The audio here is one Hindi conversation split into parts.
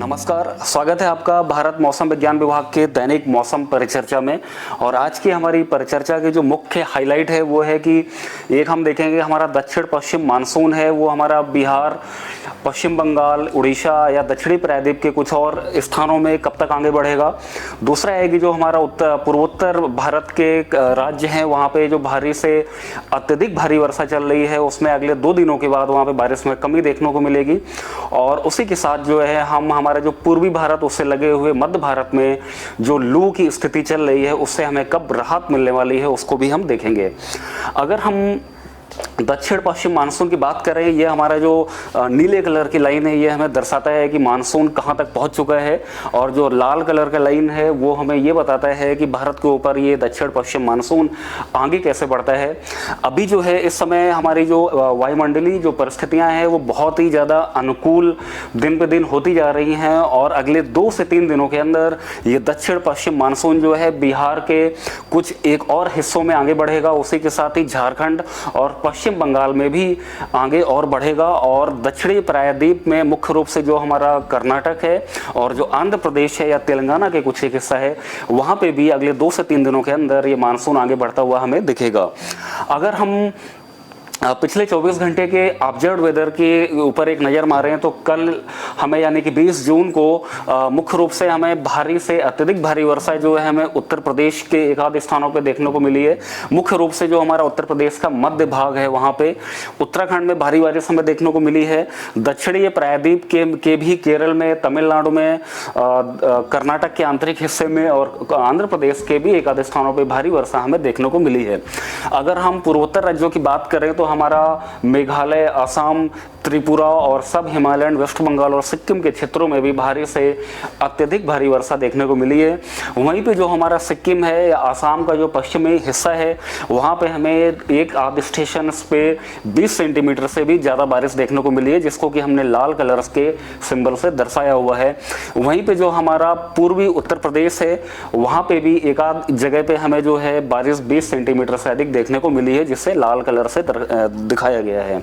नमस्कार, स्वागत है आपका भारत मौसम विज्ञान विभाग के दैनिक मौसम परिचर्चा में। और आज की हमारी परिचर्चा की जो मुख्य हाईलाइट है वो है कि एक हम देखेंगे हमारा दक्षिण पश्चिम मानसून है वो हमारा बिहार, पश्चिम बंगाल, उड़ीसा या दक्षिणी प्रायद्वीप के कुछ और स्थानों में कब तक आगे बढ़ेगा। दूसरा है कि जो हमारा पूर्वोत्तर भारत के राज्य हैं वहाँ पे जो भारी से अत्यधिक भारी वर्षा चल रही है उसमें अगले 2 दिनों के बाद वहाँ पे बारिश में कमी देखने को मिलेगी। और उसी के साथ जो है हमारा जो पूर्वी भारत उससे लगे हुए मध्य भारत में जो लू की स्थिति चल रही है उससे हमें कब राहत मिलने वाली है उसको भी हम देखेंगे। अगर हम दक्षिण पश्चिम मानसून की बात करें, ये हमारा जो नीले कलर की लाइन है ये हमें दर्शाता है कि मानसून कहां तक पहुंच चुका है, और जो लाल कलर का लाइन है वो हमें ये बताता है कि भारत के ऊपर ये दक्षिण पश्चिम मानसून आगे कैसे बढ़ता है। अभी जो है इस समय हमारी जो वायुमंडलीय जो परिस्थितियां हैं वो बहुत ही ज़्यादा अनुकूल दिन पे दिन होती जा रही हैं, और अगले 2 से 3 दिनों के अंदर ये दक्षिण पश्चिम मानसून जो है बिहार के कुछ एक और हिस्सों में आगे बढ़ेगा। उसी के साथ ही झारखंड और पश्चिम बंगाल में भी आगे और बढ़ेगा, और दक्षिणी प्रायद्वीप में मुख्य रूप से जो हमारा कर्नाटक है और जो आंध्र प्रदेश है या तेलंगाना के कुछ एक हिस्सा है वहां पे भी अगले 2 से 3 दिनों के अंदर ये मानसून आगे बढ़ता हुआ हमें दिखेगा। अगर हम पिछले 24 घंटे के ऑब्जर्व्ड वेदर के ऊपर एक नज़र मारें तो कल हमें यानी कि 20 जून को मुख्य रूप से हमें भारी से अत्यधिक भारी वर्षा जो है हमें उत्तर प्रदेश के एक आध स्थानों पे देखने को मिली है। मुख्य रूप से जो हमारा उत्तर प्रदेश का मध्य भाग है वहाँ पे उत्तराखंड में भारी बारिश हमें देखने को मिली है। दक्षिणी प्रायद्वीप के भी केरल में, तमिलनाडु में, कर्नाटक के आंतरिक हिस्से में और आंध्र प्रदेश के भी एक आध स्थानों पर भारी वर्षा हमें देखने को मिली है। अगर हम पूर्वोत्तर राज्यों की बात करें तो हमारा मेघालय, असम, त्रिपुरा और सब हिमालयन, वेस्ट बंगाल और सिक्किम के क्षेत्रों में भी भारी से अत्यधिक भारी वर्षा देखने को मिली है। वहीं पे जो हमारा सिक्किम है या असम का जो पश्चिमी हिस्सा है वहाँ पे हमें एक आध स्टेशन पे 20 सेंटीमीटर से भी ज़्यादा बारिश देखने को मिली है, जिसको कि हमने लाल कलर्स के सिंबल से दर्शाया हुआ है। वहीं पे जो हमारा पूर्वी उत्तर प्रदेश है वहाँ पे भी एक आध जगह पे हमें जो है बारिश 20 सेंटीमीटर से अधिक देखने को मिली है, जिससे लाल कलर से दिखाया गया है।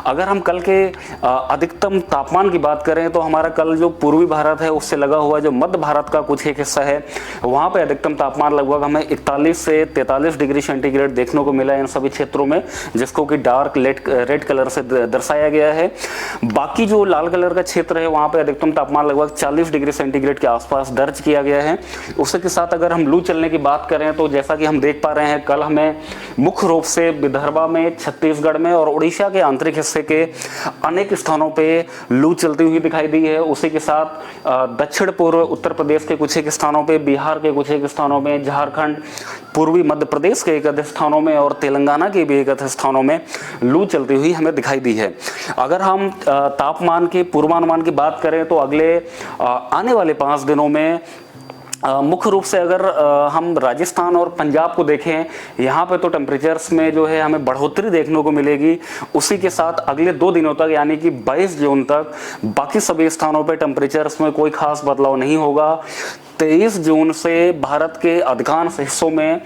अगर हम कल के अधिकतम तापमान की बात करें तो हमारा कल जो पूर्वी भारत है उससे लगा हुआ जो मध्य भारत का कुछ एक हिस्सा है वहां पे अधिकतम तापमान लगभग हमें 41 से 43 डिग्री सेंटीग्रेड देखने को मिला है इन सभी क्षेत्रों में, जिसको कि डार्क रेड कलर से दर्शाया गया है। बाकी जो लाल कलर का क्षेत्र है वहां पे अधिकतम तापमान लगभग 40 डिग्री सेंटीग्रेड के आसपास दर्ज किया गया है। उसी के साथ अगर हम लू चलने की बात करें तो जैसा कि हम देख पा रहे हैं कल हमें मुख्य रूप से विदर्भा में, छत्तीसगढ़ में और उड़ीसा के आंतरिक हिस्से के अनेक स्थानों पे लू चलती हुई दिखाई दी है। उसी के साथ दक्षिण पूर्व उत्तर प्रदेश के कुछ एक स्थानों पे, बिहार के कुछ एक स्थानों में, झारखंड, पूर्वी मध्य प्रदेश के एक आध स्थानों में और तेलंगाना के भी एक आध स्थानों में लू चलती हुई हमें दिखाई दी है। अगर हम तापमान के पूर्वानुमान की बात करें तो अगले आने वाले 5 दिनों में मुख्य रूप से अगर हम राजस्थान और पंजाब को देखें यहाँ पे तो टेम्परेचर्स में जो है हमें बढ़ोतरी देखने को मिलेगी। उसी के साथ अगले 2 दिनों तक यानी कि 22 जून तक बाकी सभी स्थानों पे टेम्परेचर्स में कोई खास बदलाव नहीं होगा। 23 जून से भारत के अधिकांश हिस्सों में,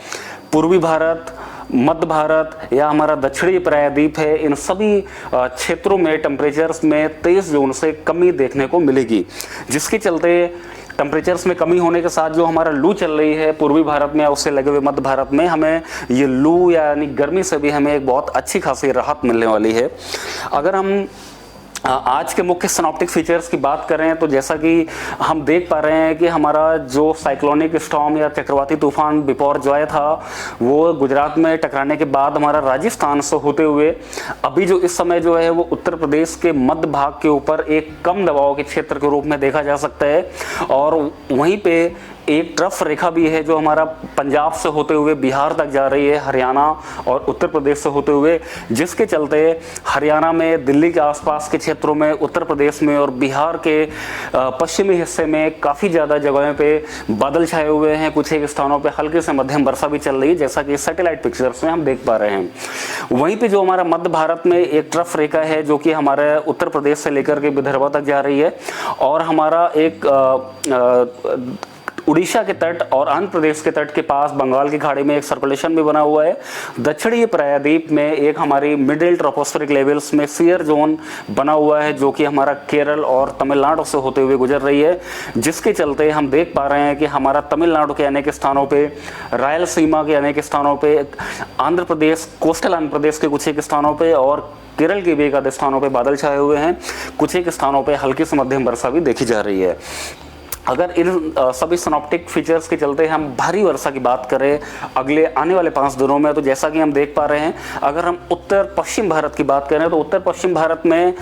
पूर्वी भारत, मध्य भारत या हमारा दक्षिणी प्रायद्वीप है, इन सभी क्षेत्रों में टेम्परेचर्स में 23 जून से कमी देखने को मिलेगी, जिसके चलते टेम्परेचर्स में कमी होने के साथ जो हमारा लू चल रही है पूर्वी भारत में उससे लगे हुए मध्य भारत में हमें ये लू यानी गर्मी से भी हमें एक बहुत अच्छी खासी राहत मिलने वाली है। अगर हम आज के मुख्य सिनॉप्टिक फीचर्स की बात करें तो जैसा कि हम देख पा रहे हैं कि हमारा जो साइक्लोनिक स्टॉर्म या चक्रवाती तूफान बिपरजॉय था वो गुजरात में टकराने के बाद हमारा राजस्थान से होते हुए अभी जो इस समय जो है वो उत्तर प्रदेश के मध्य भाग के ऊपर एक कम दबाव के क्षेत्र के रूप में देखा जा सकता है। और वहीं पे एक ट्रफ रेखा भी है जो हमारा पंजाब से होते हुए बिहार तक जा रही है, हरियाणा और उत्तर प्रदेश से होते हुए, जिसके चलते हरियाणा में, दिल्ली के आसपास के क्षेत्रों में, उत्तर प्रदेश में और बिहार के पश्चिमी हिस्से में काफ़ी ज़्यादा जगहों पे बादल छाए हुए हैं। कुछ एक स्थानों पे हल्की से मध्यम वर्षा भी चल रही है, जैसा कि सैटेलाइट पिक्चर्स में हम देख पा रहे हैं। वहीं पर जो हमारा मध्य भारत में एक ट्रफ रेखा है जो कि हमारे उत्तर प्रदेश से लेकर के विदर्भ तक जा रही है, और हमारा एक उड़ीसा के तट और आंध्र प्रदेश के तट के पास बंगाल की खाड़ी में एक सर्कुलेशन भी बना हुआ है। दक्षिणी प्रायद्वीप में एक हमारी मिडिल ट्रोपोस्फेरिक लेवल्स में शियर जोन बना हुआ है, जो कि हमारा केरल और तमिलनाडु से होते हुए गुजर रही है, जिसके चलते हम देख पा रहे हैं कि हमारा तमिलनाडु के अनेक स्थानों पे, रायलसीमा के अनेक स्थानों पे, आंध्र प्रदेश, कोस्टल आंध्र प्रदेश के कुछ एक स्थानों पे और केरल के भी एक आधे स्थानों पे बादल छाए हुए हैं। कुछ एक स्थानों पे हल्की से मध्यम वर्षा भी देखी जा रही है। अगर इन सभी सिनॉप्टिक फीचर्स के चलते हम भारी वर्षा की बात करें अगले आने वाले 5 दिनों में, तो जैसा कि हम देख पा रहे हैं, अगर हम उत्तर पश्चिम भारत की बात करें तो उत्तर पश्चिम भारत में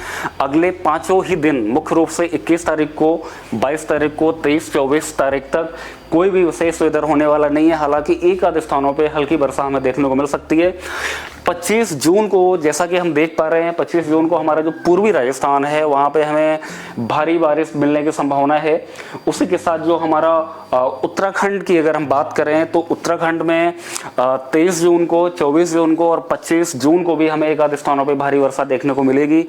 अगले 5 ही दिन, मुख्य रूप से 21 तारीख को, 22 तारीख को, 23-24 तारीख तक कोई भी विशेष वेदर होने वाला नहीं है। हालांकि एक आध स्थानों पे हल्की वर्षा हमें देखने को मिल सकती है। 25 जून को जैसा कि हम देख पा रहे हैं, 25 जून को हमारा जो पूर्वी राजस्थान है वहाँ पे हमें भारी बारिश मिलने की संभावना है। उसी के साथ जो हमारा उत्तराखंड की अगर हम बात करें तो उत्तराखंड में 23 जून को, 24 जून को और 25 जून को भी हमें एक आध स्थानों पर भारी वर्षा देखने को मिलेगी।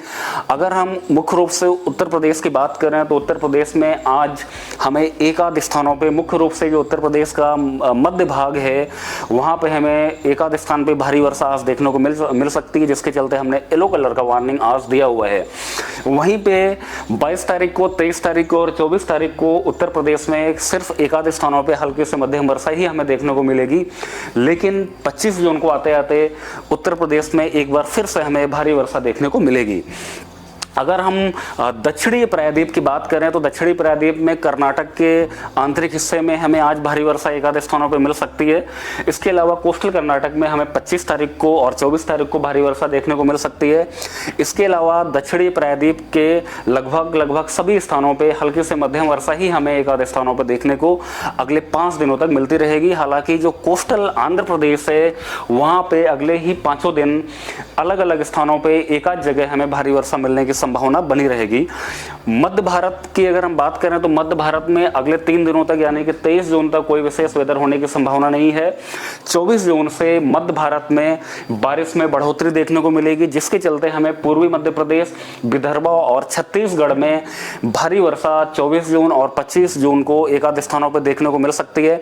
अगर हम मुख्य रूप से उत्तर प्रदेश की बात करें तो उत्तर प्रदेश में आज हमें एक आध स्थानों पर, मुख्य रूप से जो उत्तर प्रदेश का मध्य भाग है वहाँ पे हमें एक आध स्थान पे भारी वर्षा आज देखने को मिल सकती है, जिसके चलते हमने येलो कलर का वार्निंग आज दिया हुआ है। वहीं पे 22 तारीख को, 23 तारीख को और 24 तारीख को उत्तर प्रदेश में सिर्फ एक आध स्थानों पे हल्की से मध्यम वर्षा ही हमें देखने को मिलेगी। लेकिन 25 जून को आते आते उत्तर प्रदेश में एक बार फिर से हमें भारी वर्षा देखने को मिलेगी। अगर हम दक्षिणी प्रायद्वीप की बात करें तो दक्षिणी प्रायद्वीप में कर्नाटक के आंतरिक हिस्से में हमें आज भारी वर्षा एक आधे स्थानों पर मिल सकती है। इसके अलावा कोस्टल कर्नाटक में हमें 25 तारीख को और 24 तारीख को भारी वर्षा देखने को मिल सकती है। इसके अलावा दक्षिणी प्रायद्वीप के लगभग सभी स्थानों पे हल्की से मध्यम वर्षा ही हमें एक आधे स्थानों पर देखने को अगले 5 दिनों तक मिलती रहेगी। हालांकि जो कोस्टल आंध्र प्रदेश है वहाँ पे अगले ही 5 दिन अलग अलग स्थानों पर एक आध जगह हमें भारी वर्षा मिलने की संभावना बनी रहेगी। मध्य भारत की अगर हम बात करें तो मध्य भारत में अगले 3 दिनों तक यानी कि 23 जून तक कोई विशेष वेदर होने की संभावना नहीं है। 24 जून से मध्य भारत में बारिश में बढ़ोतरी देखने को मिलेगी, जिसके चलते हमें पूर्वी मध्य प्रदेश, विदर्भ और छत्तीसगढ़ में भारी वर्षा 24 जून और 25 जून को एक आध स्थानों पर देखने को मिल सकती है।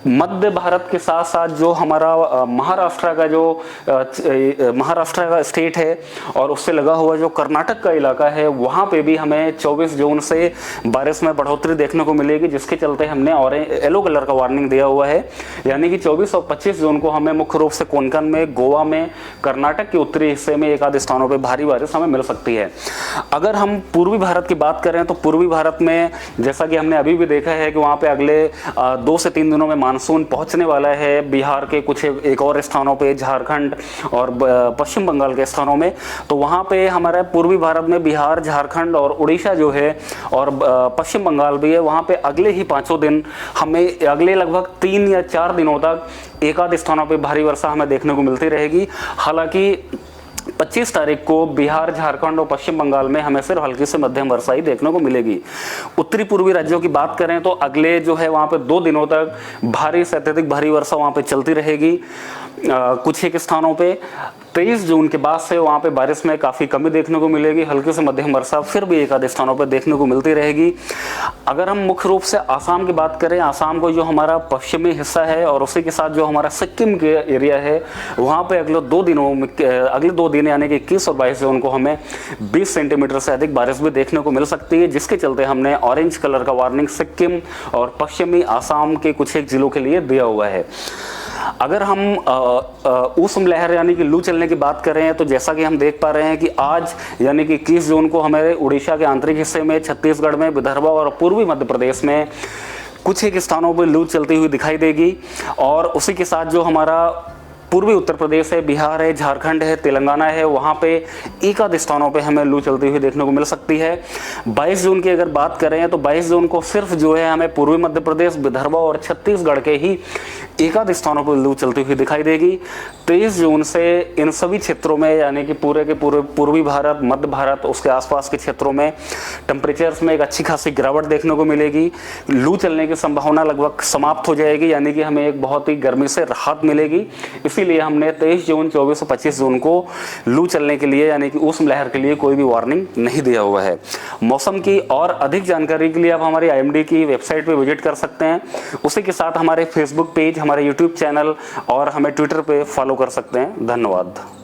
मध्य भारत के साथ साथ जो हमारा महाराष्ट्र का स्टेट है और उससे लगा हुआ जो कर्नाटक का इलाका है वहां पे भी हमें 24 जून से बारिश में बढ़ोतरी देखने को मिलेगी, जिसके चलते हमने और येलो कलर का वार्निंग दिया हुआ है। यानी कि 24 और 25 जून को हमें मुख्य रूप से कोंकण में, गोवा में, कर्नाटक के उत्तरी हिस्से में एक आध स्थानों पे भारी बारिश हमें मिल सकती है। अगर हम पूर्वी भारत की बात करें तो पूर्वी भारत में जैसा कि हमने अभी भी देखा है कि वहां पे अगले 2 से 3 दिनों में मानसून पहुंचने वाला है। बिहार के कुछ एक और स्थानों पे, झारखंड और पश्चिम बंगाल के स्थानों में, तो वहां पे हमारे पूर्वी भारत में बिहार, झारखंड और उड़ीसा जो है और पश्चिम बंगाल भी है, वहां पे अगले ही 5 दिन हमें अगले लगभग 3 या 4 दिनों तक एक आध स्थानों पे भारी वर्षा हमें देखने को मिलती रहेगी। हालांकि 25 तारीख को बिहार, झारखंड और पश्चिम बंगाल में हमें सिर्फ हल्की से मध्यम वर्षा ही देखने को मिलेगी। उत्तरी पूर्वी राज्यों की बात करें तो अगले जो है वहां पे 2 दिनों तक भारी से अत्यधिक भारी वर्षा वहां पे चलती रहेगी कुछ एक स्थानों पे। 23 जून के बाद से वहां पे बारिश में काफी कमी देखने को मिलेगी, हल्की से मध्यम वर्षा फिर भी एक आधे स्थानों पर देखने को मिलती रहेगी। अगर हम मुख्य रूप से आसाम की बात करें, आसाम को जो हमारा पश्चिमी हिस्सा है और उसी के साथ जो हमारा सिक्किम के एरिया है वहां पे अगले 2 दिन यानी कि 21 और 22 जून को हमें 20 सेंटीमीटर से अधिक बारिश भी देखने को मिल सकती है, जिसके चलते हमने ऑरेंज कलर का वार्निंग सिक्किम और पश्चिमी आसाम के कुछ एक जिलों के लिए दिया हुआ है। अगर हम ऊष्म लहर यानी कि लू चलने की बात करें तो जैसा कि हम देख पा रहे हैं कि आज यानी कि 21 जून को हमारे उड़ीसा के आंतरिक हिस्से में, छत्तीसगढ़ में, विदर्भ और पूर्वी मध्य प्रदेश में कुछ एक स्थानों पर लू चलती हुई दिखाई देगी। और उसी के साथ जो हमारा पूर्वी उत्तर प्रदेश है, बिहार है, झारखंड है, तेलंगाना है, वहाँ पे एक आध स्थानों पे हमें लू चलती हुई देखने को मिल सकती है। 22 जून की अगर बात करें तो 22 जून को सिर्फ जो है हमें पूर्वी मध्य प्रदेश, विदर्भ और छत्तीसगढ़ के ही एक आध स्थानों पर लू चलती हुई दिखाई देगी। 23 जून से इन सभी क्षेत्रों में यानी कि पूरे के पूरे पूर्वी भारत, मध्य भारत, उसके आसपास के क्षेत्रों में टेम्परेचर्स में एक अच्छी खासी गिरावट देखने को मिलेगी। लू चलने की संभावना लगभग समाप्त हो जाएगी, यानी कि हमें एक बहुत ही गर्मी से राहत मिलेगी। इसीलिए हमने 23 जून, 24 और 25 जून को लू चलने के लिए यानी कि उष्ण लहर के लिए कोई भी वार्निंग नहीं दिया हुआ है। मौसम की और अधिक जानकारी के लिए आप हमारी IMD की वेबसाइट पर विजिट कर सकते हैं। उसी के साथ हमारे फेसबुक पेज, हमारे यूट्यूब चैनल और हमें ट्विटर पे फॉलो कर सकते हैं। धन्यवाद।